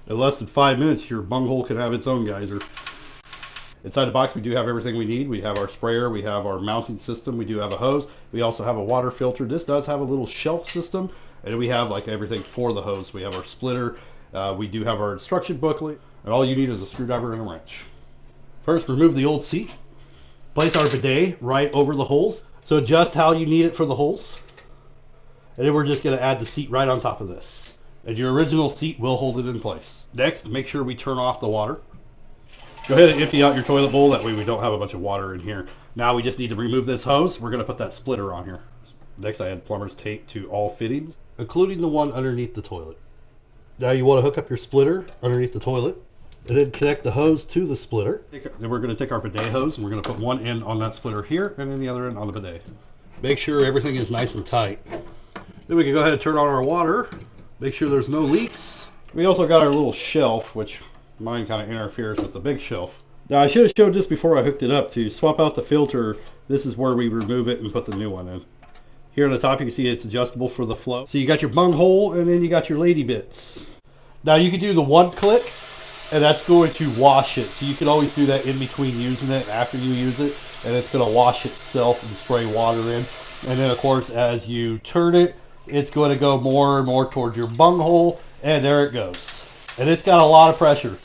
In less than 5 minutes, your bunghole can have its own geyser. Inside the box, we do have everything we need. We have our sprayer, we have our mounting system, we do have a hose. We also have a water filter. This does have a little shelf system, and we have like everything for the hose. We have our splitter, we do have our instruction booklet, and all you need is a screwdriver and a wrench. First, remove the old seat. Place our bidet right over the holes, so just how you need it for the holes. And then we're just going to add the seat right on top of this. And your original seat will hold it in place. Next, make sure we turn off the water. Go ahead and empty out your toilet bowl, that way we don't have a bunch of water in here. Now we just need to remove this hose. We're going to put that splitter on here. Next, I add plumber's tape to all fittings, including the one underneath the toilet. Now you want to hook up your splitter underneath the toilet, and then connect the hose to the splitter. Then we're going to take our bidet hose, and we're going to put one end on that splitter here, and then the other end on the bidet. Make sure everything is nice and tight. Then we can go ahead and turn on our water. Make sure there's no leaks. We also got our little shelf, which mine kind of interferes with the big shelf. Now I should have showed this before I hooked it up. To swap out the filter, this is where we remove it and put the new one in. Here on the top you can see it's adjustable for the flow. So you got your bunghole and then you got your lady bits. Now you can do the one click and that's going to wash it. So you can always do that in between using it and after you use it, and it's going to wash itself and spray water in. And then of course as you turn it, it's going to go more and more towards your bunghole, and there it goes. And it's got a lot of pressure.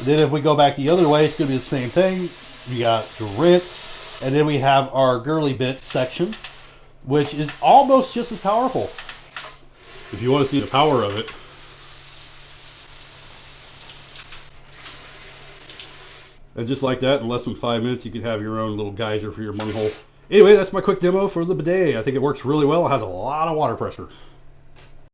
Then if we go back the other way, it's going to be the same thing. We got the rinse, and then we have our girly bits section, which is almost just as powerful. If you want to see the power of it, and just like that, in less than 5 minutes, you can have your own little geyser for your bunghole. Anyway, that's my quick demo for the bidet. I think it works really well. It has a lot of water pressure.